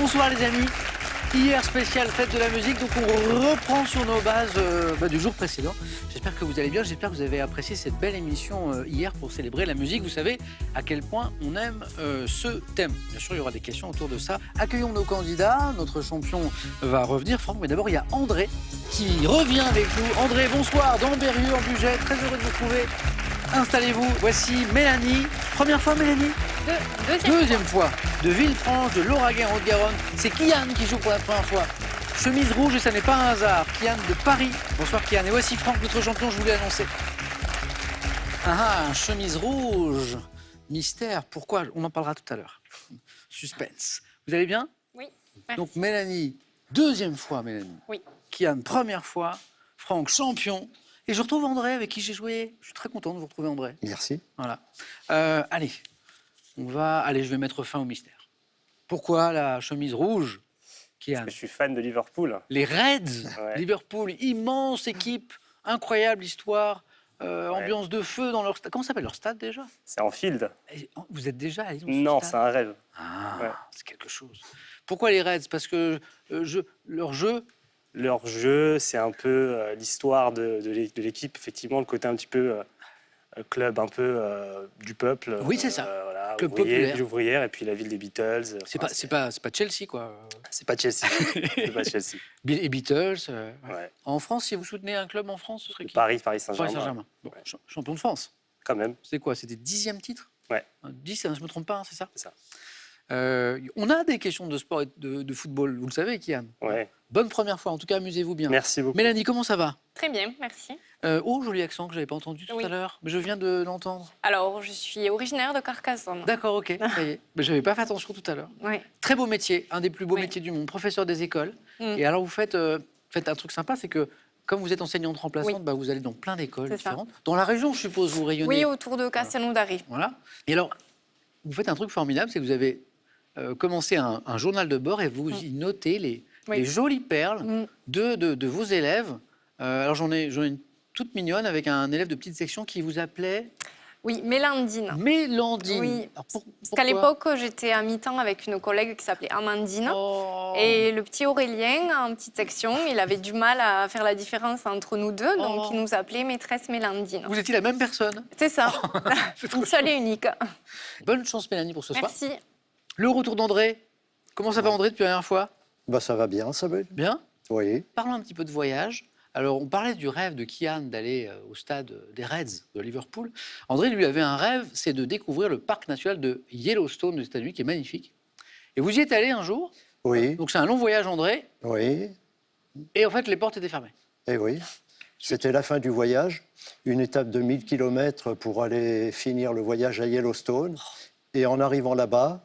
Bonsoir les amis. Hier, spécial fête de la musique, donc on reprend sur nos bases du jour précédent. J'espère que vous allez bien, j'espère que vous avez apprécié cette belle émission hier pour célébrer la musique. Vous savez à quel point on aime ce thème. Bien sûr, il y aura des questions autour de ça. Accueillons nos candidats, notre champion va revenir, Franck, mais d'abord il y a André qui revient avec nous. André, bonsoir, dans Berrieux, en Bugey, très heureux de vous retrouver. Installez-vous, voici Mélanie. Première fois Mélanie ? Deuxième fois. De Villefranche, de Lauragais en Haute-Garonne. C'est Kian qui joue pour la première fois. Chemise rouge et ça n'est pas un hasard. Kian de Paris. Bonsoir Kian. Et voici Franck, notre champion, je voulais annoncer. Chemise rouge. Mystère. Pourquoi? On en parlera tout à l'heure. Suspense. Vous allez bien? Oui, merci. Donc Mélanie, deuxième fois Mélanie. Oui. Kian, première fois. Franck, champion. Et je retrouve André avec qui j'ai joué. Je suis très content de vous retrouver André. Merci. Voilà. Allez, je vais mettre fin au mystère. Pourquoi la chemise rouge, Kian? Je suis fan de Liverpool. Les Reds, Ouais. Liverpool, immense équipe, incroyable histoire, ambiance de feu dans leur stade. Comment s'appelle leur stade déjà? C'est en field. Vous êtes déjà allé dans ce Non, stade? c'est un rêve. Ouais. C'est quelque chose. Pourquoi les Reds? Parce que leur jeu. Leur jeu, c'est un peu l'histoire de l'équipe, effectivement, le côté un petit peu club, un peu du peuple. Oui, c'est ça. Voilà, Club ouvrier, populaire. ville ouvrière, et puis la ville des Beatles. C'est pas Chelsea, quoi. C'est pas Chelsea. C'est pas Chelsea. Et Beatles. Ouais. En France, si vous soutenez un club en France, ce serait qui? Paris Paris Saint-Germain. Saint-Germain. Bon, champion de France. Quand même, C'est quoi? C'était 10e titre? Ouais. 10, je ne me trompe pas, c'est ça? c'est ça. On a des questions de sport et de football, vous le savez, Kian. Ouais. Bonne première fois, en tout cas, amusez-vous bien. Merci beaucoup. Mélanie, comment ça va? Très bien, merci. Joli accent que je n'avais pas entendu tout Oui. à l'heure, mais je viens de l'entendre. Alors, je suis originaire de Carcassonne. D'accord, ok, ça y est. Mais je n'avais pas fait attention tout à l'heure. Oui. Très beau métier, un des plus beaux Oui. métiers du monde, professeur des écoles. Mm. Et alors, vous faites un truc sympa, c'est que comme vous êtes enseignante remplaçante, Oui. vous allez dans plein d'écoles C'est ça. différentes. Dans la région, je suppose, vous rayonnez. Oui, autour de Castelnaudary. Voilà. Et alors, vous faites un truc formidable, c'est que vous avez commencé un journal de bord et vous y notez les jolies perles de vos élèves. Alors, j'en ai une toute mignonne avec un élève de petite section qui vous appelait Oui, Mélandine. Mélandine. Oui. Alors, Parce pourquoi qu'à l'époque, j'étais à mi-temps avec une collègue qui s'appelait Amandine. Oh. Et le petit Aurélien, en petite section, il avait du mal à faire la différence entre nous deux. Donc, Oh. il nous appelait maîtresse Mélandine. Vous étiez la même personne. C'est ça. C'est trop Une seule et unique. Bonne chance, Mélanie, pour ce soir. Merci. Le retour d'André. Comment ça va, André, depuis la dernière fois? Ça va bien, ça va. Bien. Oui. Parlons un petit peu de voyage. Alors, on parlait du rêve de Kian d'aller au stade des Reds de Liverpool. André, lui, avait un rêve, c'est de découvrir le parc national de Yellowstone aux États-Unis, qui est magnifique. Et vous y êtes allé un jour. Oui. Donc, c'est un long voyage, André. Oui. Et en fait, les portes étaient fermées. Eh oui. C'était la fin du voyage. Une étape de 1000 km pour aller finir le voyage à Yellowstone. Et en arrivant là-bas,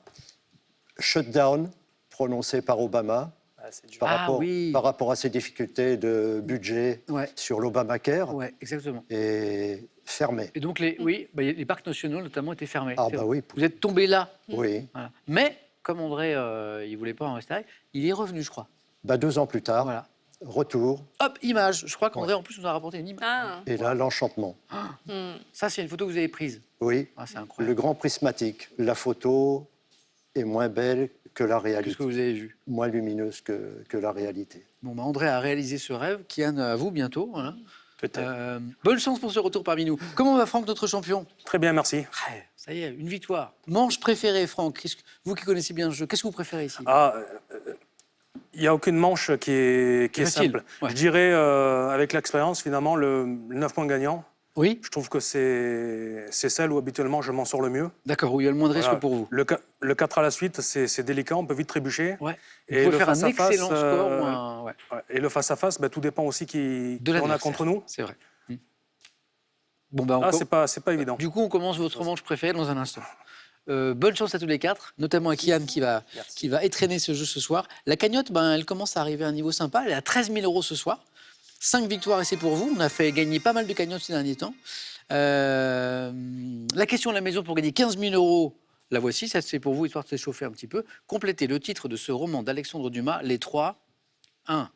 shutdown prononcé par Obama. Ah, c'est dur. Par rapport à ses difficultés de budget Ouais. sur l'Obamacare, Ouais, exactement. et fermé. Et donc, les parcs nationaux, notamment, étaient fermés. Ah C'est bah vrai. oui. Vous êtes tombé là. Oui. Voilà. Mais, comme André, il ne voulait pas en rester là, il est revenu, je crois. 2 ans plus tard, Voilà. retour. Hop, image. Je crois qu'André, en plus, nous a rapporté une image. Ah. Et là, l'enchantement. Ça, c'est une photo que vous avez prise. Oui. Ah, c'est Le incroyable. grand prismatique. La photo est moins belle que la Qu'est-ce réalité. que vous avez vu? Moins lumineuse que la réalité. Bon, André a réalisé ce rêve. Kian, à vous bientôt. Voilà. Peut-être. Bonne chance pour ce retour parmi nous. Comment va Franck, notre champion? Très bien, merci. Ouais, ça y est, une victoire. Manche préférée, Franck. Vous qui connaissez bien le jeu, qu'est-ce que vous préférez ici? Il n'y a aucune manche qui est facile, simple. ouais. Je dirais, avec l'expérience, finalement, le 9 points gagnant, Oui, je trouve que c'est celle où habituellement je m'en sors le mieux. d'accord, où il y a le moins de risque Voilà. pour vous. Le 4 à la suite, c'est délicat, on peut vite trébucher. Ouais. Vous Et pouvez le faire un face-à-face, excellent score ou un... Ouais, ouais. Et le face-à-face, tout dépend aussi qui de on a l'adversaire. contre nous. C'est vrai. Bon, bah, C'est pas évident. du coup, on commence votre manche préférée dans un instant. Bonne chance à tous les quatre, notamment à Kian qui va étrenner ce jeu ce soir. La cagnotte, elle commence à arriver à un niveau sympa. Elle est à 13 000 € ce soir. 5 victoires et c'est pour vous. On a fait gagner pas mal de cagnottes ces derniers temps. La question de la maison pour gagner 15 000 €, la voici. Ça, c'est pour vous, histoire de s'échauffer un petit peu. Complétez le titre de ce roman d'Alexandre Dumas, Les Trois. 1.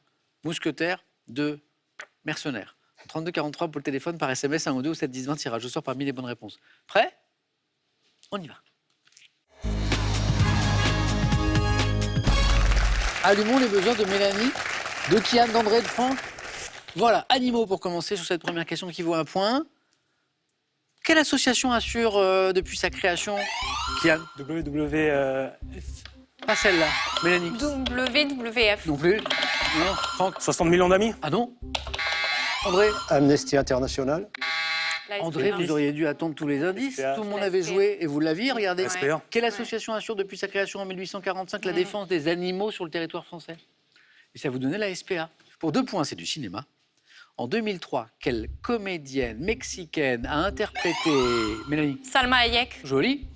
Mousquetaires. 2. Mercenaires. 32 43 pour le téléphone, par SMS, 1 ou 2 ou 7 10 20, tirage au sort parmi les bonnes réponses. Prêt? On y va. Allumons les besoins de Mélanie, de Kian, d'André, de Franck. Voilà, animaux pour commencer sur cette première question qui vaut un point. Quelle association assure depuis sa création, Kian? WWF. Pas celle-là. Mélanie? WWF. Non plus. Non. Franck? 60 millions d'amis. Ah non. André? Amnesty International. La André, SPA. vous auriez dû attendre tous les indices. SPA. Tout le monde La avait SPA. joué et vous l'aviez, regardez. SPA. Quelle association assure depuis sa création en 1845 la défense des animaux sur le territoire français? Et ça vous donnait la SPA. Pour 2 points, c'est du cinéma. En 2003, quelle comédienne mexicaine a interprété Mélanie? Salma Hayek. Joli.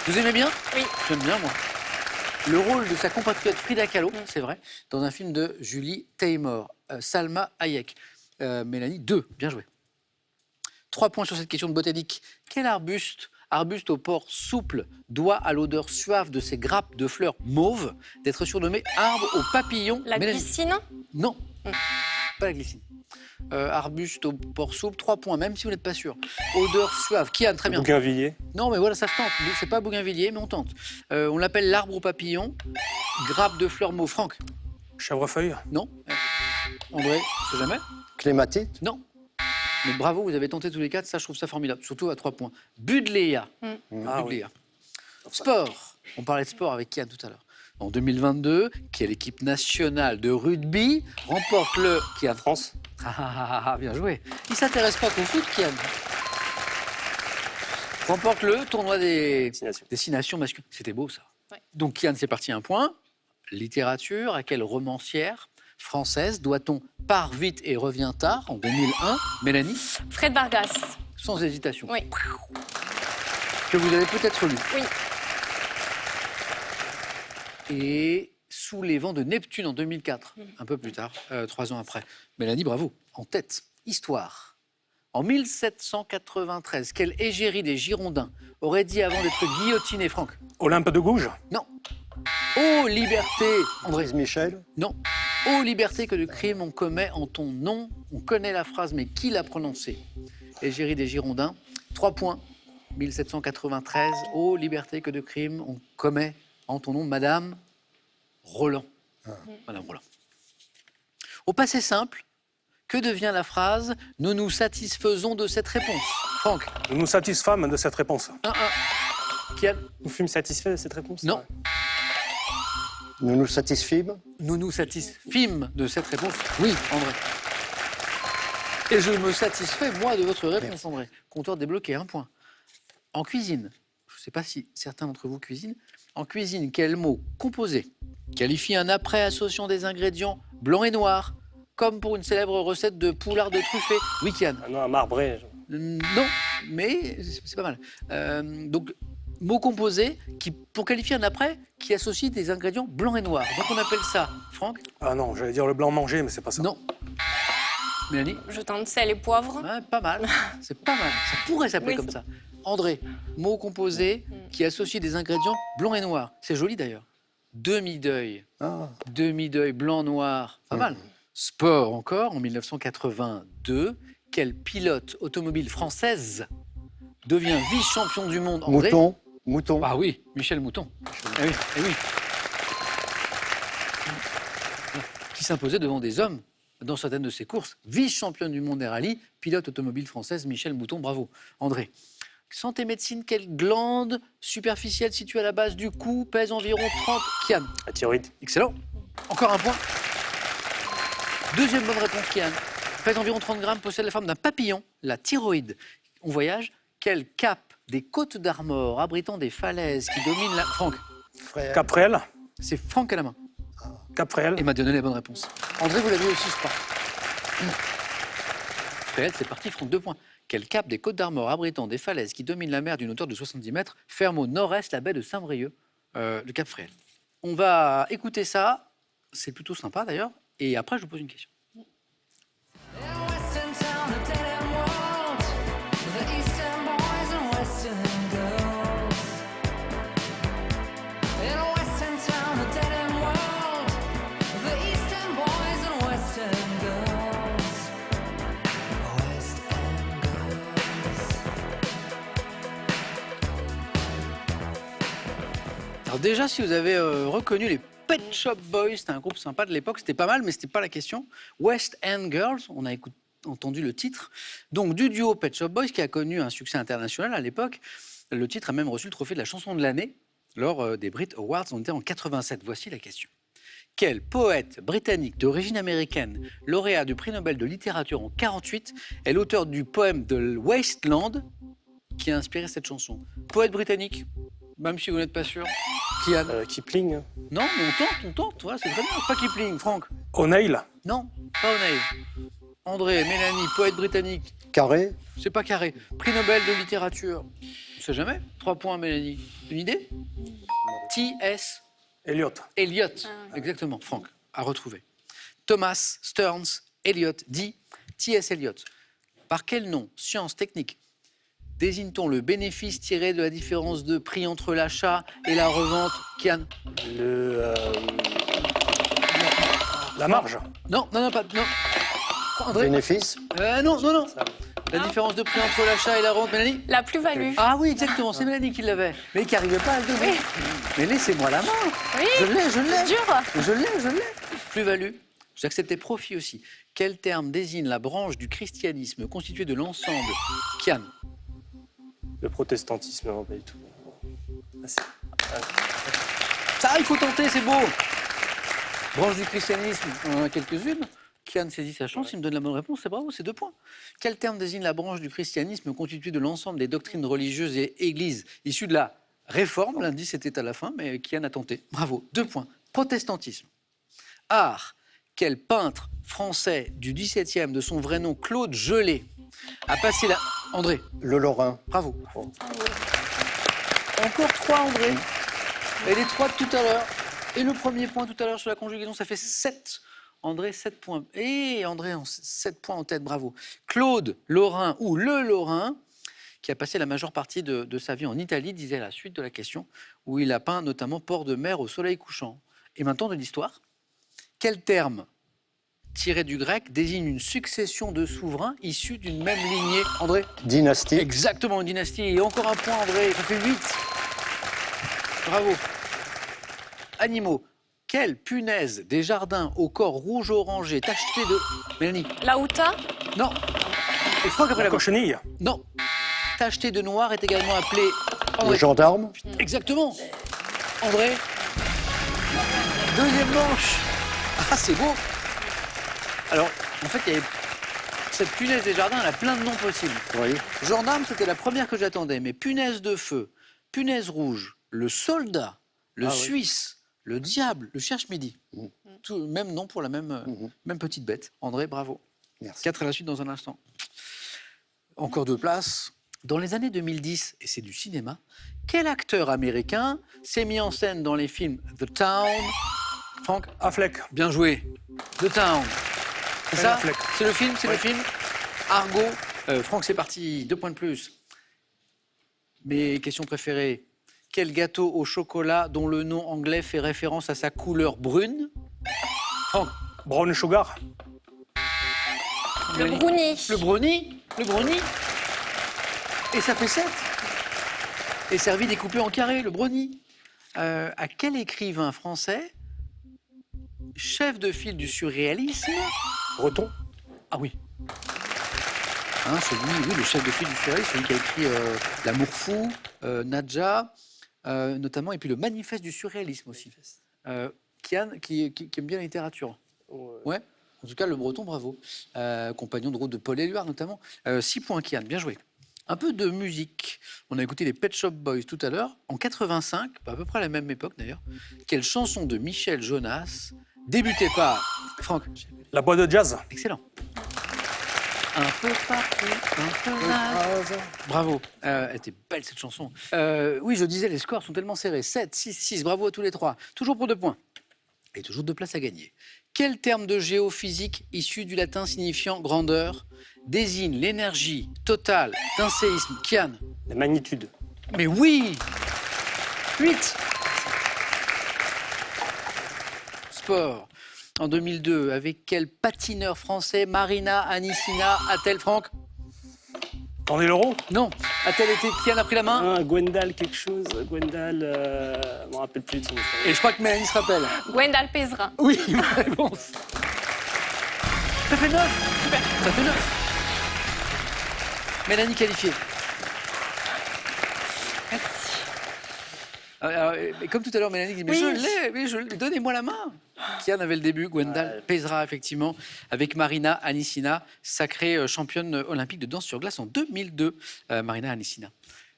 Vous aimez bien? Oui. J'aime bien, moi. Le rôle de sa compatriote Frida Kahlo, c'est vrai, dans un film de Julie Taymor, Salma Hayek. Mélanie, 2, bien joué. 3 points sur cette question de botanique. Quel arbuste au port souple, doit à l'odeur suave de ses grappes de fleurs mauves d'être surnommé arbre aux papillons? La Mélanie? glycine. Non, pas la glycine. Arbuste au port souple, 3 points, même si vous n'êtes pas sûr. Odeur suave. Kian, très bien. Bougainvilliers. Non, mais voilà, ça se tente. C'est pas Bougainvilliers, mais on tente. On l'appelle l'arbre aux papillons. Grappe de fleurs mauves. Franck? Chèvrefeuille. Non. André? C'est jamais? Clématite. Non. Mais bravo, vous avez tenté tous les 4, ça je trouve ça formidable, surtout à 3 points. Budléa. Ah oui. Budléa. Sport. On parlait de sport avec Kian tout à l'heure. En 2022, quelle équipe nationale de rugby remporte le... Kian? France. Bien joué. Il s'intéresse pas qu'au foot, Kian. Remporte le tournoi des Destination. masculines. C'était beau, ça. Ouais. Donc, Kian, c'est parti, 1 point. Littérature, à quelle romancière française doit-on Part vite et revient tard en 2001? Mélanie? Fred Vargas. Sans hésitation. Oui. Que vous avez peut-être lu. Oui. Et Sous les vents de Neptune en 2004, un peu plus tard, 3 ans après. Mélanie, bravo. En tête. Histoire. En 1793, quelle égérie des Girondins aurait dit avant d'être guillotiné, Franck? Olympe de Gouges. Non. Ô liberté, André? Louise Michel. Non. Ô liberté, que de crimes on commet en ton nom. On connaît la phrase, mais qui l'a prononcée? Égérie des Girondins. 3 points. 1793. Ô liberté, que de crimes on commet en ton nom, Madame Roland. Madame Roland. Au passé simple, que devient la phrase « Nous nous satisfaisons de cette réponse » Franck? Nous nous satisfâmes de cette réponse. 1-1. Kian? Nous fûmes satisfaits de cette réponse? Non. Nous nous satisfîmes. Nous nous satisfîmes de cette réponse. Oui, André. Et je me satisfais, moi, de votre réponse, André. Compteur débloqué, 1 point. En cuisine, je ne sais pas si certains d'entre vous cuisinent. En cuisine, quel mot composé qualifie un après associant des ingrédients blancs et noirs, comme pour une célèbre recette de poulard de truffé? Oui, Kian? Ah non, un marbré. Non, mais c'est pas mal. Donc, mot composé qui, pour qualifier un après qui associe des ingrédients blancs et noirs. Donc on appelle ça, Franck? Ah non, j'allais dire le blanc mangé, mais c'est pas ça. Non. Mélanie? Je tente sel et poivre. Ouais, pas mal. C'est pas mal. Ça pourrait s'appeler Oui, comme c'est- ça. André, mot composé qui associe des ingrédients blancs et noirs. C'est joli d'ailleurs. Demi-deuil. Ah. Demi-deuil blanc-noir. Pas mal. Sport encore, en 1982. Quelle pilote automobile française devient vice-champion du monde? André? Mouton. Ah oui, Michel Mouton. Eh oui, eh oui. Qui s'imposait devant des hommes dans certaines de ses courses. Vice-championne du monde des rallyes, pilote automobile française, Michel Mouton, bravo. André. Santé médecine, quelle glande superficielle située à la base du cou pèse environ 30... Kian? La thyroïde. Excellent. Encore un point. Deuxième bonne réponse, Kian. Pèse environ 30 grammes, possède la forme d'un papillon, la thyroïde. On voyage. Quel cap des Côtes d'Armor abritant des falaises qui dominent la... Franck? Frère. Cap-Fréhel. C'est Franck à la main. Cap-Fréhel. Et m'a donné la bonne réponse. André, vous l'avez aussi, je crois. Fréhel, c'est parti, Franck, 2 points. Quel cap des Côtes d'Armor abritant des falaises qui dominent la mer d'une hauteur de 70 mètres ferme au nord-est la baie de Saint-Brieuc, le cap Fréhel. On va écouter ça. C'est plutôt sympa d'ailleurs. Et après, je vous pose une question. Western town, a dead end world. The Eastern boys and Western girls. In a Western town, a dead end world. The Eastern boys and Western girls. Western girls. Alors déjà, si vous avez reconnu les Pet Shop Boys, c'était un groupe sympa de l'époque, c'était pas mal, mais c'était pas la question. West End Girls, on a entendu le titre. Donc du duo Pet Shop Boys qui a connu un succès international à l'époque. Le titre a même reçu le trophée de la chanson de l'année lors des Brit Awards. On était en 87. Voici la question. Quel poète britannique d'origine américaine, lauréat du prix Nobel de littérature en 48, est l'auteur du poème de Wasteland qui a inspiré cette chanson? Poète britannique, même si vous n'êtes pas sûr. Kian. Kipling. Non, mais on tente, voilà, c'est très bien. Pas Kipling, Franck. O'Neill. Non, pas O'Neill. André, Mélanie, poète britannique. Carré, C'est pas carré. Prix Nobel de littérature. On sait jamais. 3 points, Mélanie. Une idée? T.S. Eliot. Eliot. Exactement, Franck, à retrouver. Thomas Stearns Eliot dit T.S. Eliot. Par quel nom, science, technique, désigne-t-on le bénéfice tiré de la différence de prix entre l'achat et la revente? Kian? La marge. Non, pas. Non. André? bénéfice, Non. La différence de prix entre l'achat et la revente, Mélanie? La plus-value. Ah oui, exactement, c'est Mélanie qui l'avait. Mais qui n'arrivait pas à le donner. Mais laissez-moi la main. Oui. Je l'ai. Dur. Je l'ai. Plus-value. J'acceptais profit aussi. Quel terme désigne la branche du christianisme constituée de l'ensemble? Kian? Le protestantisme, non, pas du tout. Ça, il faut tenter, c'est beau. Branche du christianisme, on en a quelques-unes. Kian saisit sa chance, il me donne la bonne réponse, c'est bravo, c'est 2 points. Quel terme désigne la branche du christianisme constituée de l'ensemble des doctrines religieuses et églises issues de la réforme? L'indice était à la fin, mais Kian a tenté. Bravo, 2 points. Protestantisme. Art. Quel peintre français du XVIIe, de son vrai nom Claude Gelée, a passé la... André, le Lorrain, bravo. Encore 3, André. Et les 3 de tout à l'heure. Et le premier point tout à l'heure sur la conjugaison, ça fait 7. André, 7 points. Et André, 7 points en tête, bravo. Claude Lorrain, ou le Lorrain, qui a passé la majeure partie de sa vie en Italie, disait la suite de la question, où il a peint notamment Port de Mer au soleil couchant. Et maintenant de l'histoire. Quel terme, tiré du grec, désigne une succession de souverains issus d'une même lignée? André? dynastie, Exactement, une dynastie. Et encore un point, André, ça fait 8. Bravo. Animaux. Quelle punaise des jardins au corps rouge-orangé tacheté de... Mélanie? La Outa. Non. Et Franck après la bouche. Cochenille. Non. Tacheté de noir est également appelé... le André. gendarme, Exactement. André? Deuxième manche. Ah, c'est beau. Alors, en fait, il y avait... cette punaise des jardins, elle a plein de noms possibles. oui, Gendarme, c'était la première que j'attendais, mais punaise de feu, punaise rouge, le soldat, le Suisse, le diable, le cherche-midi. Tout, même nom pour la même petite bête. André, bravo. merci. 4 à la suite dans un instant. Encore 2 places. Dans les années 2010, et c'est du cinéma, quel acteur américain s'est mis en scène dans les films The Town? Franck? Affleck. Bien joué. The Town. C'est Ben ça? Affleck. C'est le film, c'est Ouais. le film. Argo. Franck, c'est parti. 2 points de plus. Mes questions préférées. Quel gâteau au chocolat dont le nom anglais fait référence à sa couleur brune? Franck. Brown sugar. Le brownie. Le brownie. Le brownie. Et ça fait 7. Et servi découpé en carré, le brownie. À quel écrivain français, chef de file du surréalisme... Breton. Ah oui. Hein, oui, le chef de file du surréalisme, celui qui a écrit L'amour fou, Nadja, notamment, et puis le manifeste du surréalisme aussi. Kian, qui aime bien la littérature. Ouais. En tout cas, le breton, bravo. Compagnon de route de Paul Éluard, notamment. 6 points, Kian, bien joué. Un peu de musique. On a écouté les Pet Shop Boys tout à l'heure. En 85, à peu près à la même époque d'ailleurs, quelle chanson de Michel Jonas débutait par... Franck? La boîte de jazz. Excellent. Un peu partout, un peu là. Bravo. Elle était belle cette chanson. Oui, je disais, les scores sont tellement serrés. 7, 6, 6. Bravo à tous les 3. Toujours pour 2 points. Et toujours 2 places à gagner. Quel terme de géophysique issu du latin signifiant grandeur désigne l'énergie totale d'un séisme? Kian? La magnitude. Mais oui! 8. Sport. En 2002, avec quel patineur français Marina Anissina a-t-elle, Franck? Tendez l'euro. Non. A-t-elle été... Qui en a pris la main? Gwendal quelque chose. Gwendal, je ne me rappelle plus de son nom. Et je crois que Mélanie se rappelle. Gwendal Pesera. Oui, bonne réponse. Ça fait 9. Super. Ça fait 9. Mélanie qualifiée. Alors, et comme tout à l'heure, Mélanie dit, mais Oui. je l'ai, mais donnez-moi la main. Kian avait le début, Gwendal Pesera, effectivement, avec Marina Anissina, sacrée championne olympique de danse sur glace en 2002. Marina Anissina.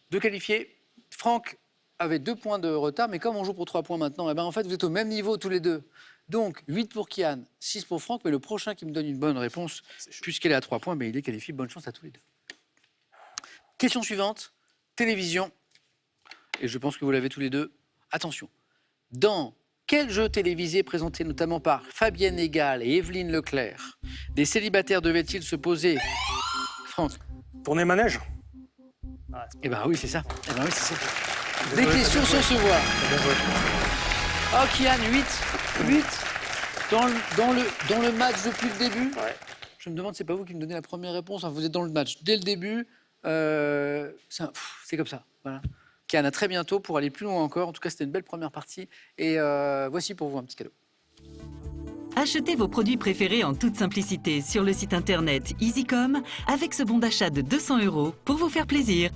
2 qualifiés. Franck avait 2 points de retard, mais comme on joue pour 3 points maintenant, eh ben, en fait, vous êtes au même niveau tous les deux. Donc, 8 pour Kian, 6 pour Franck, mais le prochain qui me donne une bonne réponse, puisqu'elle est à 3 points, mais il est qualifié. Bonne chance à tous les deux. Question suivante, télévision. Et je pense que vous l'avez tous les deux. Attention. Dans quel jeu télévisé présenté notamment par Fabienne Egal et Evelyne Leclerc, des célibataires devaient-ils se poser? Franck. Tournez manège. Eh ben oui, c'est ça. Eh ben oui, c'est ça. Des questions sans se voir. Oh, Kian, 8 dans le match depuis le début. Ouais. Je me demande, c'est pas vous qui me donnez la première réponse. Enfin, vous êtes dans le match dès le début. C'est comme ça. Voilà. Kian, à très bientôt pour aller plus loin encore. En tout cas, c'était une belle première partie. Et voici pour vous un petit cadeau. Achetez vos produits préférés en toute simplicité sur le site internet EasyCom avec ce bon d'achat de 200 € pour vous faire plaisir.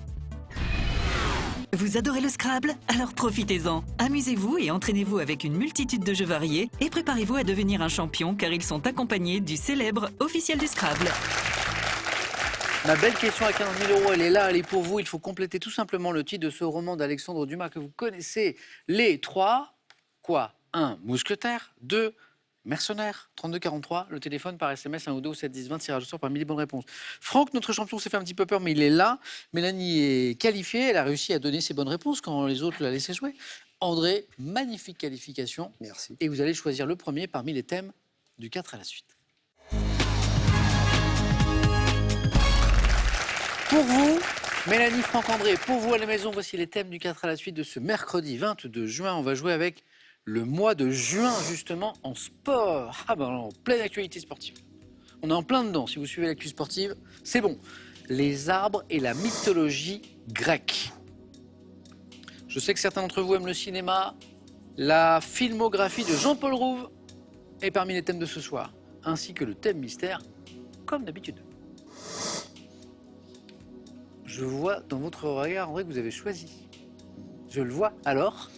Vous adorez le Scrabble? Alors profitez-en. Amusez-vous et entraînez-vous avec une multitude de jeux variés et préparez-vous à devenir un champion car ils sont accompagnés du célèbre officiel du Scrabble. Ma belle question à 15 000 €, elle est là, elle est pour vous. Il faut compléter tout simplement le titre de ce roman d'Alexandre Dumas que vous connaissez. Les 3, quoi? 1, mousquetaire. 2, mercenaire. 3243, le téléphone par SMS, 1 ou 2 ou 7 10 20, tirage au sort parmi les bonnes réponses. Franck, notre champion, s'est fait un petit peu peur, mais il est là. Mélanie est qualifiée, elle a réussi à donner ses bonnes réponses quand les autres la laissaient jouer. André, magnifique qualification. Merci. Et vous allez choisir le premier parmi les thèmes du 4 à la suite. Pour vous, Mélanie, Franck, André, pour vous à la maison, voici les thèmes du 4 à la suite de ce mercredi 22 juin. On va jouer avec le mois de juin, justement, en sport. Ah ben, en pleine actualité sportive. On est en plein dedans, si vous suivez l'actu sportive. C'est bon. Les arbres et la mythologie grecque. Je sais que certains d'entre vous aiment le cinéma. La filmographie de Jean-Paul Rouve est parmi les thèmes de ce soir, ainsi que le thème mystère, comme d'habitude. Je vois dans votre regard, André, que vous avez choisi. Je le vois. Alors?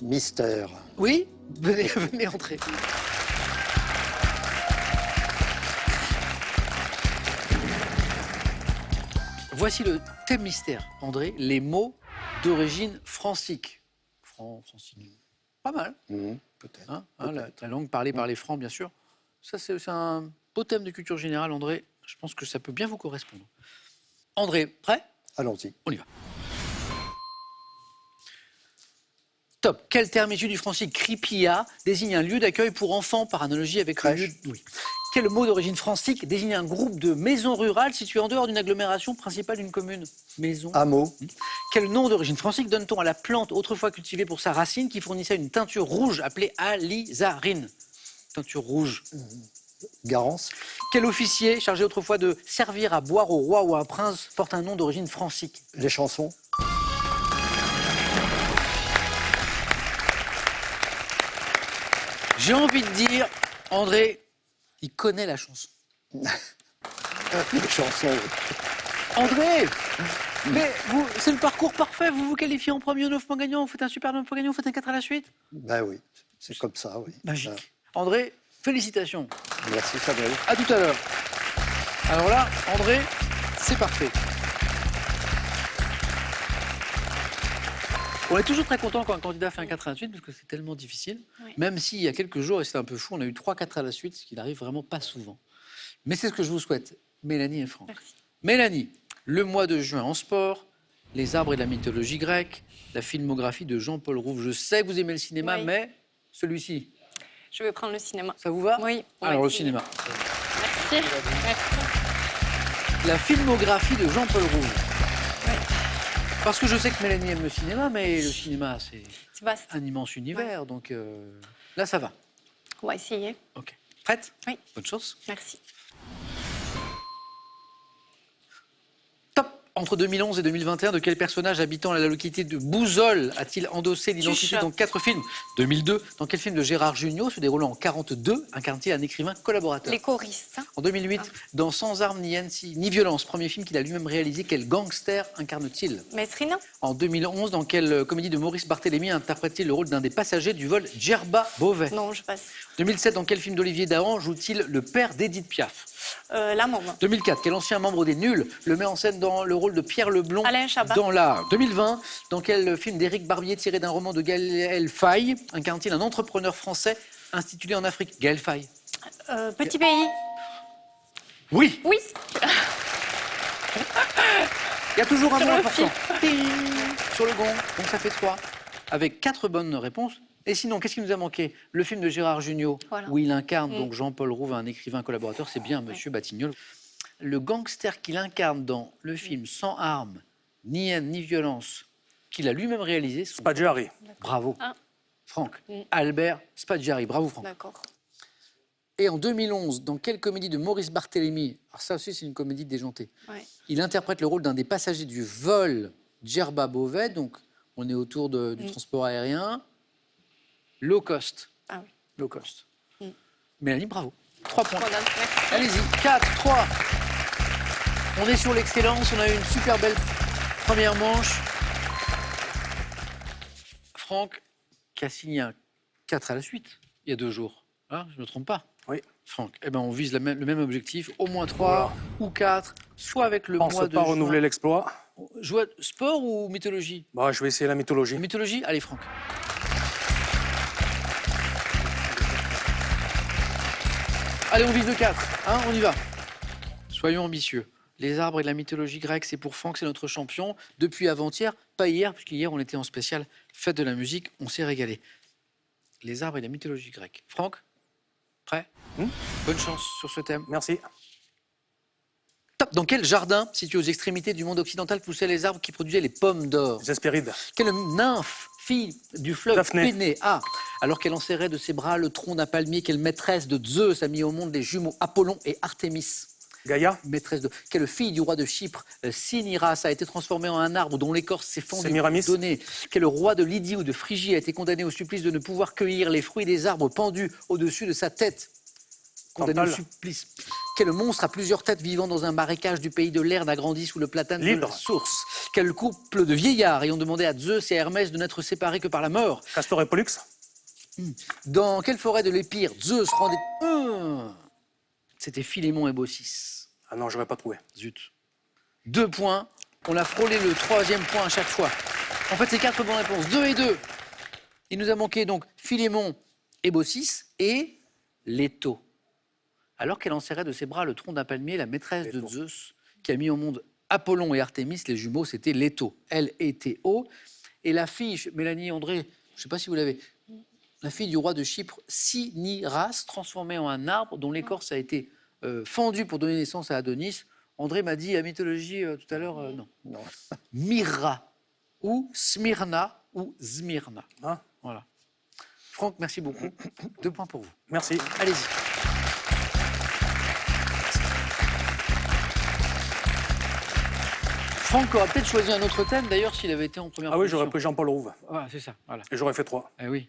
Mystère. Oui? Venez entrer. Voici le thème mystère, André. Les mots d'origine francique. Francique. Pas mal. Peut-être. Hein, la langue parlée par les Francs, bien sûr. Ça, c'est un beau thème de culture générale, André. Je pense que ça peut bien vous correspondre. André, prêt? Allons-y. On y va. Top. Quel terme issu du francique cripia désigne un lieu d'accueil pour enfants par analogie avec le lieu... Oui. Quel mot d'origine francique désigne un groupe de maisons rurales situées en dehors d'une agglomération principale d'une commune? Maison. Hameau. Quel nom d'origine francique donne-t-on à la plante autrefois cultivée pour sa racine qui fournissait une teinture rouge appelée alizarine? Teinture rouge. Garance. Quel officier chargé autrefois de servir à boire au roi ou à un prince porte un nom d'origine francique? Les chansons. J'ai envie de dire, André, il connaît la chanson. Les chansons. André, mais c'est le parcours parfait. Vous vous qualifiez en premier au 9 points gagnants, vous faites un super 9 points gagnants, vous faites un 4 à la suite. Ben oui, c'est comme ça, oui. Magique. André, félicitations. Merci Samuel. À tout à l'heure. Alors là, André, c'est parfait. On est toujours très content quand un candidat fait un 4 à la suite parce que c'est tellement difficile. Oui. Même s'il y a quelques jours, et c'était un peu fou, on a eu 3-4 à la suite, ce qui n'arrive vraiment pas souvent. Mais c'est ce que je vous souhaite, Mélanie et Franck. Merci. Mélanie, le mois de juin en sport, les arbres et la mythologie grecque, la filmographie de Jean-Paul Rouve. Je sais que vous aimez le cinéma, Oui. mais celui-ci, Je vais prendre le cinéma. ça vous va? Oui. on va Alors, le essayer. cinéma. Merci. La filmographie de Jean-Paul Rouve. Oui. Parce que je sais que Mélanie aime le cinéma, mais le cinéma, c'est C'est vaste. un immense univers. Donc là, ça va. On va essayer. OK. Prête? Oui. Bonne chance. Merci. Top. En entre 2011 et 2021, de quel personnage habitant la localité de Bouzolles a-t-il endossé l'identité Tuche. dans 4 films? 2002. Dans quel film de Gérard Jugnot, se déroulant en 42, incarne-t-il un écrivain collaborateur? Les choristes. En 2008, dans Sans armes ni haine ni violence, premier film qu'il a lui-même réalisé, quel gangster incarne-t-il? Mesrine. En 2011, dans quelle comédie de Maurice Barthélémy interprète-t-il le rôle d'un des passagers du vol Djerba Beauvais? Non, je passe. 2007, dans quel film d'Olivier Dahan joue-t-il le père d'Edith Piaf? La môme. 2004, quel ancien membre des Nuls le met en scène dans le rôle de Pierre Leblond Alain Chabat. dans l'art? 2020, dans quel film d'Éric Barbier tiré d'un roman de Gaël Faye incarne-t-il un entrepreneur français institué en Afrique? Gaël Faye. Petit pays. Oui, Oui. il y a toujours un Sur mot le important. Ting sur le gong, donc ça fait 3. Avec 4 bonnes réponses. Et sinon, qu'est-ce qui nous a manqué? Le film de Gérard Jugnot, Voilà. où il incarne donc Jean-Paul Rouve, un écrivain collaborateur, c'est bien Monsieur Batignolles. Le gangster qu'il incarne dans le film Sans armes, ni haine, ni violence, qu'il a lui-même réalisé. Spadjari. Bravo, Ah. Franck. Albert Spadjari, bravo Franck. D'accord. Et en 2011, dans quelle comédie de Maurice Barthélémy, alors ça aussi c'est une comédie déjantée, Ouais. il interprète le rôle d'un des passagers du vol Djerba Beauvais, donc on est autour du transport aérien, low cost. Ah oui. Low cost. Mélanie, bravo. 3 points. Voilà, merci. Allez-y, 4, 3. On est sur l'excellence, on a eu une super belle première manche. Franck qui a signé un 4 à la suite, il y a 2 jours. Hein, je ne me trompe pas? Oui. Franck, eh ben on vise le même objectif, au moins 3 ou 4, soit avec le Je pense mois de pas renouveler l'exploit. Sport ou mythologie? Bah, je vais essayer la mythologie. Mythologie? Allez Franck. Allez, on vise le 4, hein, on y va. Soyons ambitieux. Les arbres et la mythologie grecque, c'est pour Franck, c'est notre champion. Depuis avant-hier, pas hier, puisqu'hier on était en spécial fête de la musique, on s'est régalé. Les arbres et la mythologie grecque. Franck, prêt? Bonne chance sur ce thème. Merci. Top. Dans quel jardin, situé aux extrémités du monde occidental, poussaient les arbres qui produisaient les pommes d'or? Les Hespérides. Quelle nymphe, fille du fleuve Daphné. Pénée, alors qu'elle enserrait de ses bras le tronc d'un palmier, quelle maîtresse de Zeus a mis au monde les jumeaux Apollon et Artémis? Gaïa. Maîtresse de... Quelle fille du roi de Chypre, Cinyras, a été transformée en un arbre dont l'écorce s'est fendue? Sémiramis. Donnée. Quel roi de Lydie ou de Phrygie a été condamné au supplice de ne pouvoir cueillir les fruits des arbres pendus au-dessus de sa tête? Condamné au Tantale. supplice. Quel monstre à plusieurs têtes vivant dans un marécage du pays de l'Erne a grandi sous le platane de L'hydre. la source? Quel couple de vieillards ayant demandé à Zeus et Hermès de n'être séparés que par la mort? Castor et Pollux. Dans quelle forêt de l'Épire Zeus rendait... C'était Philémon et Baucis. Ah non, j'aurais pas trouvé. Zut. 2 points. On a frôlé le 3e point à chaque fois. En fait, c'est 4 bonnes réponses. 2 et 2. Il nous a manqué donc Philémon et Baucis et Leto. Alors qu'elle enserrait de ses bras le tronc d'un palmier, la maîtresse de Leto. Zeus, qui a mis au monde Apollon et Artémis, les jumeaux, c'était Leto. L-E-T-O. Et la fille, Mélanie, André, je ne sais pas si vous l'avez, la fille du roi de Chypre, Cinyras, transformée en un arbre dont l'écorce a été fendue pour donner naissance à Adonis. André m'a dit, à mythologie, tout à l'heure, non. Non. Myra, ou Smyrna, ou Smyrna. Ah. Voilà. Franck, merci beaucoup. 2 points pour vous. Merci. Allez-y. Franck aura peut-être choisi un autre thème, d'ailleurs, s'il avait été en première Ah oui, position. j'aurais pris Jean-Paul Rouve. Voilà, c'est ça. Voilà. Et j'aurais fait 3. Eh oui.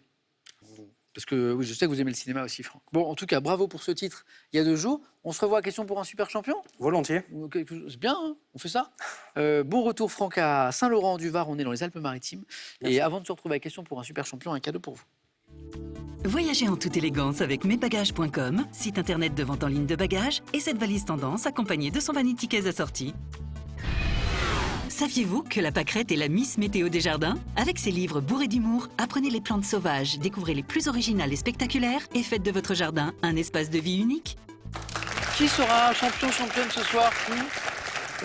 Parce que oui, je sais que vous aimez le cinéma aussi, Franck. Bon, en tout cas, bravo pour ce titre. Il y a 2 jours. On se revoit à Question pour un super champion. Volontiers. C'est bien, hein, on fait ça. Bon retour, Franck, à Saint-Laurent-du-Var. On est dans les Alpes-Maritimes. Et avant de se retrouver à Question pour un super champion, un cadeau pour vous. Voyagez en toute élégance avec mesbagages.com, site internet de vente en ligne de bagages, et cette valise tendance accompagnée de son vanity case assorti. Saviez-vous que la pâquerette est la Miss Météo des jardins? Avec ses livres bourrés d'humour, apprenez les plantes sauvages, découvrez les plus originales et spectaculaires et faites de votre jardin un espace de vie unique. Qui sera champion, championne ce soir?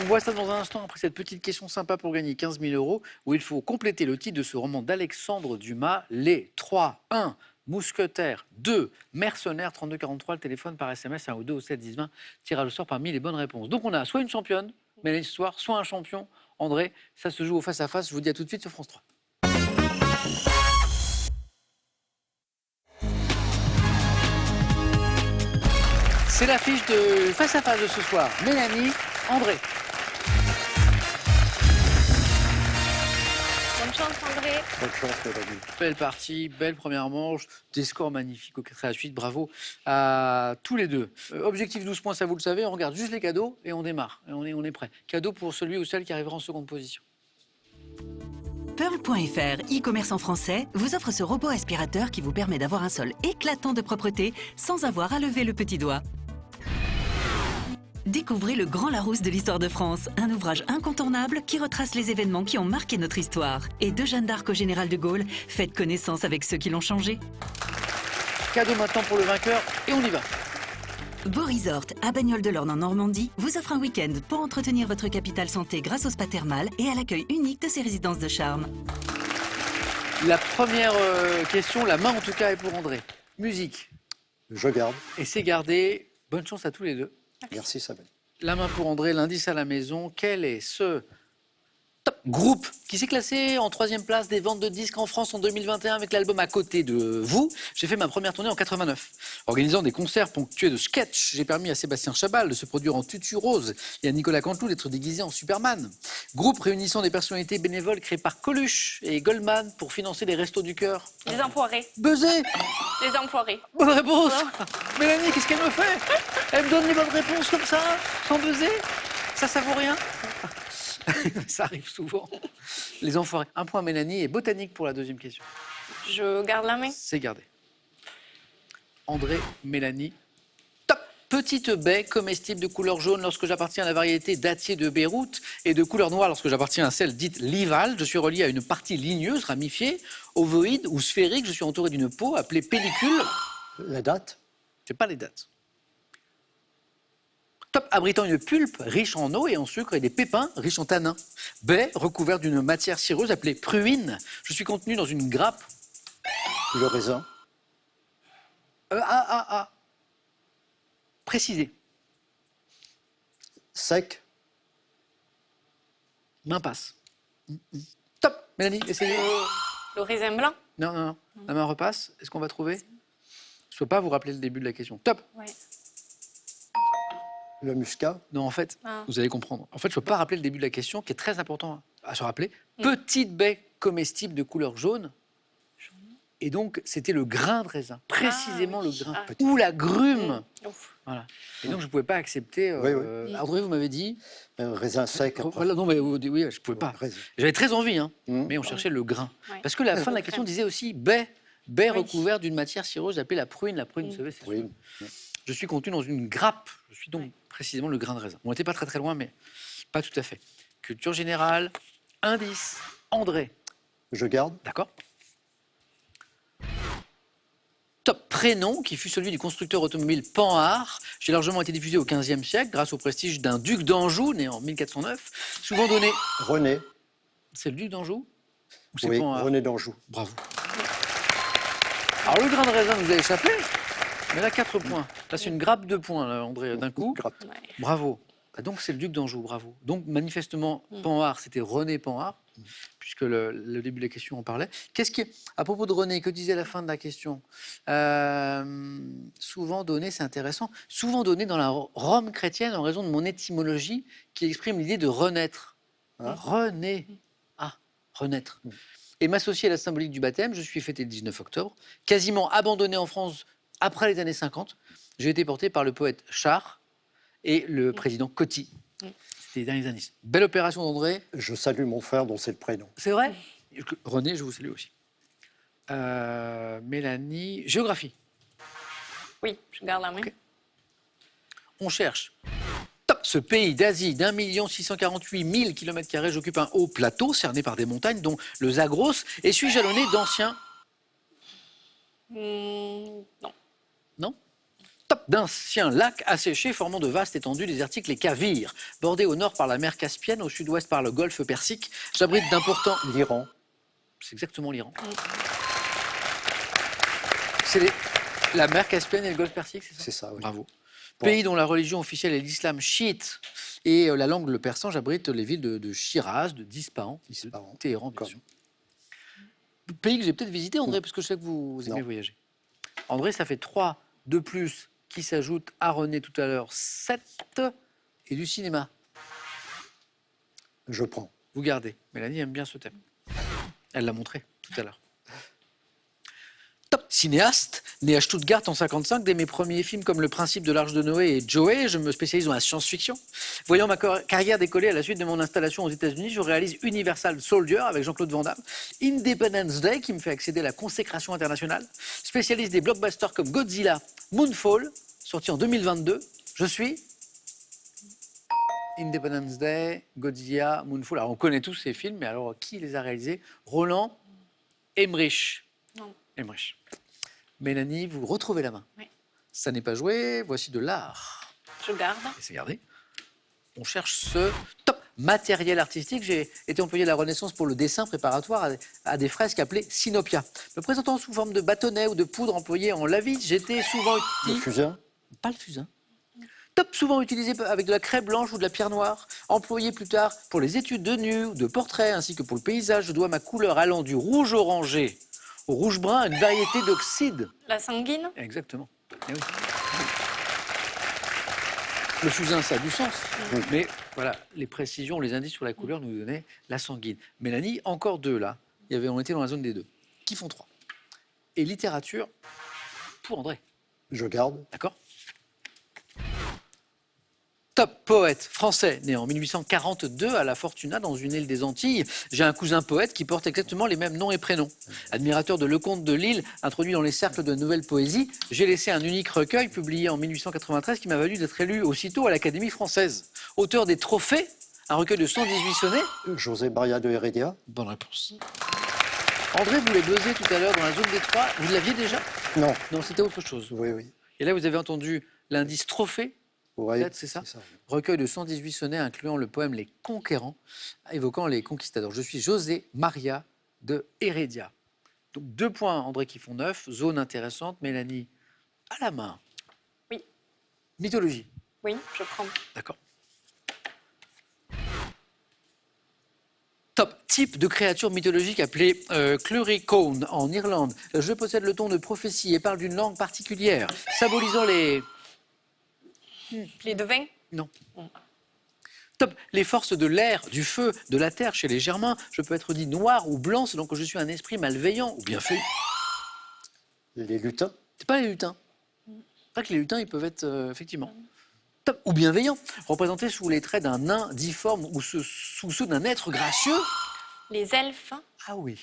On voit ça dans un instant après cette petite question sympa pour gagner 15 000 €, où il faut compléter le titre de ce roman d'Alexandre Dumas, Les 3, 1, Mousquetaires, 2, Mercenaires, 3243, le téléphone par SMS, 1 ou 2 au 7 10 20, tirage au sort parmi les bonnes réponses. Donc on a soit une championne, Mélanie ce soir, soit un champion, André. Ça se joue au face-à-face, je vous dis à tout de suite sur France 3. C'est l'affiche de face-à-face de ce soir. Mélanie, André. André. Bonne chance, Mélanie. Belle partie, belle première manche, des scores magnifiques au 4 à la suite. Bravo à tous les deux. Objectif 12 points, ça vous le savez. On regarde juste les cadeaux et on démarre. Et on est prêt. Cadeau pour celui ou celle qui arrivera en seconde position. Pearl.fr, e-commerce en français, vous offre ce robot aspirateur qui vous permet d'avoir un sol éclatant de propreté sans avoir à lever le petit doigt. Découvrez Le Grand Larousse de l'histoire de France, un ouvrage incontournable qui retrace les événements qui ont marqué notre histoire. Et de Jeanne d'Arc au général de Gaulle, faites connaissance avec ceux qui l'ont changé. Cadeau maintenant pour le vainqueur et on y va. Beau Resort à Bagnoles-de-l'Orne en Normandie vous offre un week-end pour entretenir votre capital santé grâce au spa thermal et à l'accueil unique de ses résidences de charme. La première question, la main en tout cas, est pour André. Musique. Je garde. Et c'est gardé. Bonne chance à tous les deux. Merci, Sabine. La main pour André, l'indice à la maison. Quel est ce top groupe qui s'est classé en 3e place des ventes de disques en France en 2021 avec l'album À côté de vous? J'ai fait ma première tournée en 89. Organisant des concerts ponctués de sketchs, j'ai permis à Sébastien Chabal de se produire en tutu rose et à Nicolas Canteloup d'être déguisé en Superman. Groupe réunissant des personnalités bénévoles créées par Coluche et Goldman pour financer les restos du cœur. Les enfoirés. Buzzé. Les enfoirés. Bonne réponse. Mélanie, qu'est-ce qu'elle me fait? Elle me donne les bonnes réponses comme ça, sans buzzer. Ça vaut rien. Ça arrive souvent. Les enfoirés. Un point à Mélanie et botanique pour la deuxième question. Je garde la main. C'est gardé. André, Mélanie. Top. Petite baie comestible de couleur jaune lorsque j'appartiens à la variété dattier de Beyrouth et de couleur noire lorsque j'appartiens à celle dite Lival. Je suis relié à une partie ligneuse, ramifiée, ovoïde ou sphérique. Je suis entouré d'une peau appelée pellicule. La date? C'est pas les dates. Top, abritant une pulpe riche en eau et en sucre et des pépins riches en tanins. Baie, recouvert d'une matière cireuse appelée pruine. Je suis contenu dans une grappe. Le raisin? Précisé. Sec? Main passe. Top, Mélanie, essayez. Le raisin blanc. Non. La main repasse. Est-ce qu'on va trouver? Je ne peux pas vous rappeler le début de la question. Top. Ouais. Le muscat? Non, en fait, Ah. vous allez comprendre. En fait, je ne peux pas rappeler le début de la question, qui est très important à se rappeler. Petite baie comestible de couleur jaune. Et donc, c'était le grain de raisin, précisément oui. le grain. Ah. Ou la grume. Ouf. Voilà. Et donc, je ne pouvais pas accepter. Oui. André, vous m'avez dit. Raisin sec. après. Voilà, non, mais oui, je ne pouvais pas. Raisin. J'avais très envie, hein, Mmh. mais on cherchait le grain. Ouais. Parce que la fin de la Le question crème. disait aussi baie recouverte d'une matière cireuse appelée la pruine. La pruine, vous savez, c'est Oui. Je suis contenu dans une grappe. Je suis donc précisément le grain de raisin. On n'était pas très loin, mais pas tout à fait. Culture générale, indice, André. Je garde. D'accord. Top prénom qui fut celui du constructeur automobile Panhard. J'ai largement été diffusé au XVe siècle grâce au prestige d'un duc d'Anjou, né en 1409. Souvent donné. René. C'est le duc d'Anjou? Ou c'est Oui, Panhard? René d'Anjou. Bravo. Alors le grain de raisin vous a échappé, mais là 4 points. Là c'est une grappe de points, là, André, d'un coup. Grappe. Ouais. Bravo. Ah, donc c'est le duc d'Anjou, bravo. Donc manifestement, Panhard, c'était René Panhard, puisque le début de la question en parlait. Qu'est-ce qui, à propos de René, que disait la fin de la question? Souvent donné, c'est intéressant, souvent donné dans la Rome chrétienne en raison de mon étymologie qui exprime l'idée de renaître. René. Ah, renaître. Et m'associer à la symbolique du baptême, je suis fêté le 19 octobre, quasiment abandonné en France après les années 50. J'ai été porté par le poète Char et le président Coty. C'était les derniers indices. Belle opération d'André. Je salue mon frère dont c'est le prénom. C'est vrai? René, je vous salue aussi. Mélanie, géographie. Oui, je garde la main. Ok. On cherche. Top. Ce pays d'Asie d'1 648 000 km², j'occupe un haut plateau cerné par des montagnes dont le Zagros et suis jalonné d'anciens... Non. Non? Top. D'anciens lacs asséchés formant de vastes étendues désertiques, les Cavirs, bordés au nord par la mer Caspienne, au sud-ouest par le golfe Persique. J'abrite d'importants... L'Iran. C'est exactement l'Iran. C'est la mer Caspienne et le golfe Persique, c'est ça? C'est ça, oui. Bravo. Bon. Pays dont la religion officielle est l'islam chiite et la langue le persan, j'abrite les villes de Shiraz, de d'Ispahan, de Téhéran, bien Comme. sûr. Pays que j'ai peut-être visité, André, parce que je sais que vous aimez Non. voyager. André, ça fait 3 de plus qui s'ajoutent à René tout à l'heure, 7 et du cinéma. Je prends. Vous gardez. Mélanie aime bien ce thème. Elle l'a montré tout à l'heure. Top cinéaste, né à Stuttgart en 1955, dès mes premiers films comme Le Principe de l'Arche de Noé et Joey, je me spécialise dans la science-fiction. Voyant ma carrière décoller à la suite de mon installation aux États-Unis, je réalise Universal Soldier avec Jean-Claude Van Damme, Independence Day qui me fait accéder à la consécration internationale, spécialiste des blockbusters comme Godzilla, Moonfall, sorti en 2022. Je suis Independence Day, Godzilla, Moonfall. Alors on connaît tous ces films, mais alors qui les a réalisés? Roland Emmerich. Non. Emmerich. Mélanie, vous retrouvez la main. Oui. Ça n'est pas joué, voici de l'art. Je garde. Et c'est gardé. On cherche ce top matériel artistique. J'ai été employé à la Renaissance pour le dessin préparatoire à des fresques appelées synopia. Me présentant sous forme de bâtonnets ou de poudre employée en lavite, j'étais souvent Le utilisé... fusain. Pas le fusain. Top, souvent utilisé avec de la craie blanche ou de la pierre noire. Employé plus tard pour les études de nu ou de portrait, ainsi que pour le paysage, je dois ma couleur allant du rouge orangé au rouge brun à une variété d'oxyde. La sanguine. Exactement. Eh oui. Le fusain, ça a du sens. Mais voilà, les précisions, les indices sur la couleur nous donnaient la sanguine. Mélanie, encore deux là. On était dans la zone des deux. Qui font trois. Et littérature pour André. Je garde. D'accord. Top poète français, né en 1842 à La Fortuna, dans une île des Antilles. J'ai un cousin poète qui porte exactement les mêmes noms et prénoms. Admirateur de Lecomte de Lille, introduit dans les cercles de nouvelle poésie, j'ai laissé un unique recueil publié en 1893 qui m'a valu d'être élu aussitôt à l'Académie française. Auteur des Trophées, un recueil de 118 sonnets. José Maria de Heredia. Bonne réponse. André, vous l'avez buzzé tout à l'heure dans la zone des trois. Vous l'aviez déjà? Non. Non, c'était autre chose. Oui, oui. Et là, vous avez entendu l'indice Trophée. Ouais, Peut-être, c'est ça. Recueil de 118 sonnets incluant le poème Les Conquérants, évoquant les conquistadors. Je suis José Maria de Heredia. Donc 2 points, André, qui font 9. Zone intéressante. Mélanie, à la main. Oui. Mythologie. Oui, je prends. D'accord. Top. Type de créature mythologique appelée Cluricaune en Irlande. Je possède le ton de prophétie et parle d'une langue particulière, symbolisant les... Les devins. Non. Top. Les forces de l'air, du feu, de la terre chez les Germains. Je peux être dit noir ou blanc selon que je suis un esprit malveillant ou bien fait. Les lutins. C'est pas les lutins. C'est vrai que les lutins, ils peuvent être effectivement top ou bienveillants, représentés sous les traits d'un nain difforme ou sous ceux d'un être gracieux. Les elfes. Ah oui.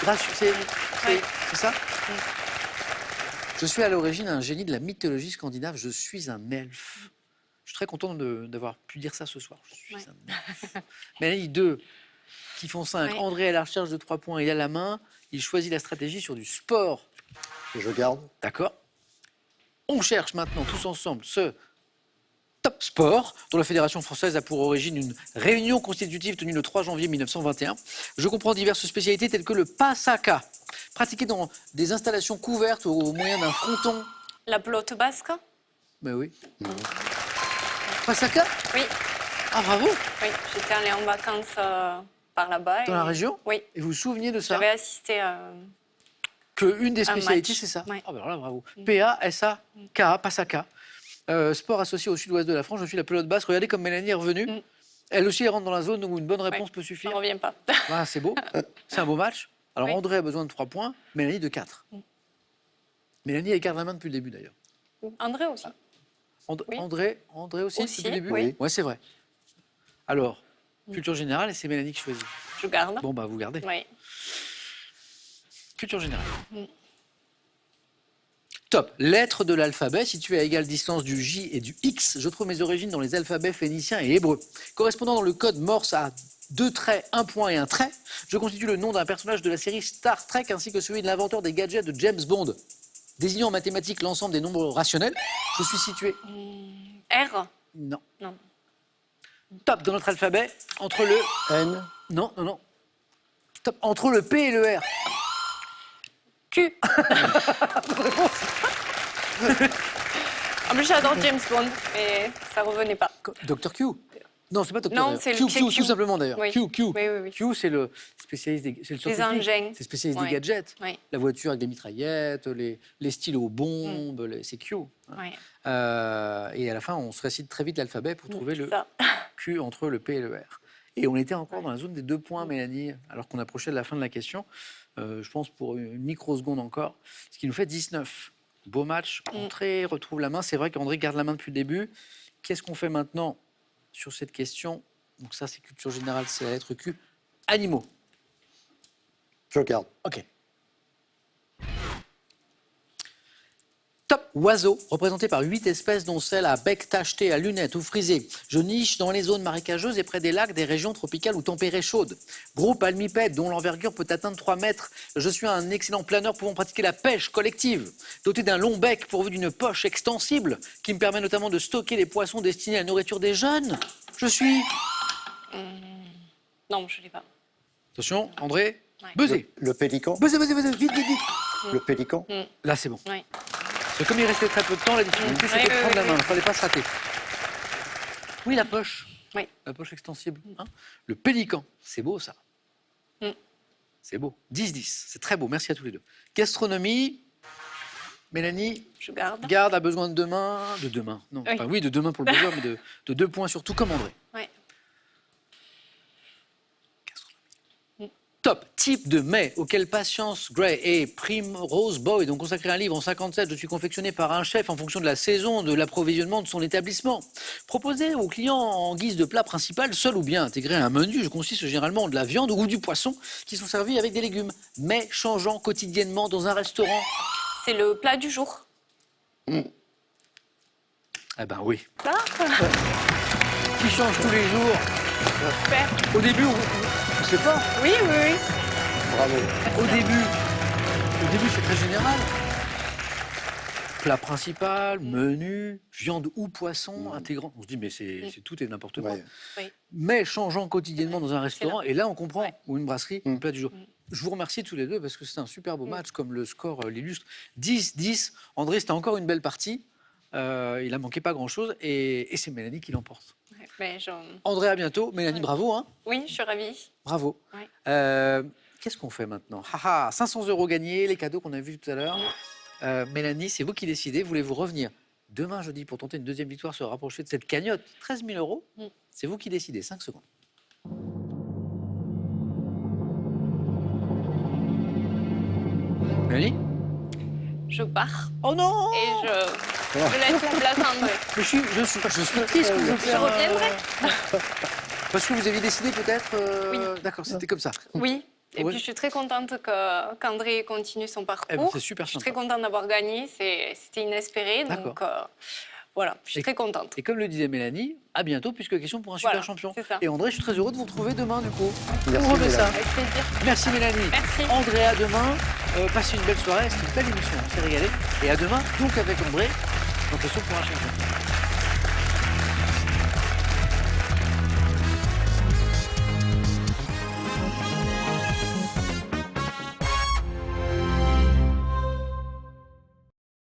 Gracieux, c'est ça. Je suis à l'origine un génie de la mythologie scandinave. Je suis un elfe. Je suis très content d'avoir pu dire ça ce soir. Je suis un elfe. Mélanie, 2 qui font 5. Ouais. André à la recherche de 3 points. Il a la main. Il choisit la stratégie sur du sport. Je garde. D'accord. On cherche maintenant tous ensemble ce top sport dont la Fédération française a pour origine une réunion constitutive tenue le 3 janvier 1921. Je comprends diverses spécialités telles que le pasaka, pratiqué dans des installations couvertes au moyen d'un fronton. La pelote basque. Ben oui. Pasaka? Oui. Ah bravo. Oui, j'étais allée en vacances par là-bas. Dans la région? Oui. Et vous vous souvenez de ça? J'avais assisté à... Qu'une des un spécialités, match. c'est ça? Ouais. Ah ben alors là, bravo. P-A-S-A-K, Pasaka. Sport associé au sud-ouest de la France. Je suis la pelote basse. Regardez comme Mélanie est revenue. Elle aussi, elle rentre dans la zone où une bonne réponse peut Ça suffire. ne revient pas. Ah, c'est beau. C'est un beau match. Alors, Oui. André a besoin de 3 points, Mélanie de 4. Mélanie, elle garde la main depuis le début, d'ailleurs. André aussi. André Oui. aussi, Aussi, depuis le début? oui. Ouais, c'est vrai. Alors, culture générale, et c'est Mélanie qui choisit. Je garde. Bon, bah, vous gardez. Oui. Culture générale. Top. Lettre de l'alphabet, située à égale distance du J et du X. Je trouve mes origines dans les alphabets phéniciens et hébreux. Correspondant dans le code Morse à 2 traits, 1 point et un trait, je constitue le nom d'un personnage de la série Star Trek ainsi que celui de l'inventeur des gadgets de James Bond. Désignant en mathématiques l'ensemble des nombres rationnels, je suis situé... R. Non. Non. Top. Dans notre alphabet, entre le... N. Non, non, non. Top. Entre le P et le R. Q. En plus, j'adore James Bond, mais ça revenait pas. Dr Q. Non, c'est pas Dr. Non, d'ailleurs. c'est le Q, c'est Q, Q. tout simplement d'ailleurs. Oui. Q. Oui, oui, oui. Q, c'est le spécialiste des, c'est le scientifique. engins. C'est le spécialiste Ouais. des gadgets. Oui. La voiture avec des mitraillettes, les stylos bombes, c'est Q. hein. Oui. Et à la fin, on se récite très vite l'alphabet pour trouver le Ça. Q entre le P et le R. Et on était encore dans la zone des 2 points, Mélanie, alors qu'on approchait de la fin de la question. Je pense pour une microseconde encore. Ce qui nous fait 19. Beau match. André retrouve la main. C'est vrai qu'André garde la main depuis le début. Qu'est-ce qu'on fait maintenant sur cette question? Donc ça, c'est culture générale, c'est la lettre Q. Animaux. Je garde. OK. Top oiseau, représenté par 8 espèces dont celles à bec tacheté, à lunettes ou frisées. Je niche dans les zones marécageuses et près des lacs des régions tropicales ou tempérées chaudes. Groupe palmipède dont l'envergure peut atteindre 3 mètres. Je suis un excellent planeur pouvant pratiquer la pêche collective. Doté d'un long bec pourvu d'une poche extensible qui me permet notamment de stocker les poissons destinés à la nourriture des jeunes. Je suis... Non, je ne l'ai pas. Attention, André, Ouais. buzzer. Le pélican. Buzzer, vite. Le pélican. Là, c'est bon. Oui. Parce que comme il restait très peu de temps, la difficulté, c'était de Oui, prendre la oui, main. Il oui. ne fallait pas se rater. Oui, la poche. Oui. La poche extensible. Hein. Le pélican. C'est beau, ça. Mm. C'est beau. 10-10. C'est très beau. Merci à tous les deux. Gastronomie. Mélanie, Je garde. garde a besoin de 2 mains. De 2 mains. Non, Oui. enfin, oui, de 2 mains pour le buzzer, mais de 2 points surtout, comme André. Oui. Top. Type de mets auquel Patience Gray et Primrose Boyd ont consacré un livre en 57. Je suis confectionné par un chef en fonction de la saison de l'approvisionnement de son établissement. Proposé aux clients en guise de plat principal, seul ou bien intégré à un menu, je consiste généralement en de la viande ou du poisson qui sont servis avec des légumes. Mais changeant quotidiennement dans un restaurant. C'est le plat du jour. Eh ben oui. Ça Qui change tous les jours. Super. Au début, on ne sait pas. Oui, oui, oui. Bravo. Au début, c'est très général. Plat principal, menu, viande ou poisson intégrant. On se dit, mais c'est tout et n'importe quoi. Ouais. Mais changeant quotidiennement dans un restaurant. Et là, on comprend. Ouais. Ou une brasserie, le plat du jour. Je vous remercie tous les deux parce que c'est un super beau match, comme le score l'illustre. 10-10. André, c'était encore une belle partie. Il a manqué pas grand-chose. Et c'est Mélanie qui l'emporte. Ouais, ben, André, à bientôt. Mélanie, bravo. Hein. Oui, je suis ravie. Bravo. Ouais. Qu'est-ce qu'on fait maintenant? 500 € gagnés, les cadeaux qu'on a vus tout à l'heure. Mélanie, c'est vous qui décidez. Voulez-vous revenir demain jeudi pour tenter une deuxième victoire, se rapprocher de cette cagnotte 13 000 €? C'est vous qui décidez. 5 secondes. Mélanie? Je pars Oh non! et je laisse la place à André. Je suis triste que vous Je reviendrai. Parce que vous aviez décidé peut-être. Oui. D'accord, c'était comme ça. Oui. Et Ouais. puis je suis très contente qu'André continue son parcours. Eh ben, c'est super Je suis sympa. très contente d'avoir gagné. C'était inespéré. Donc voilà, je suis Et- très contente. Et comme le disait Mélanie, à bientôt, puisque question pour un super Voilà, champion. c'est ça. Et André, je suis très heureux de vous retrouver demain, du coup. Merci, On remet Mélanie. ça. Avec plaisir. Merci Mélanie. Merci. André, à demain. Passez une belle soirée. C'était une belle émission. On s'est régalé. Et à demain, donc avec André, dans question pour un champion.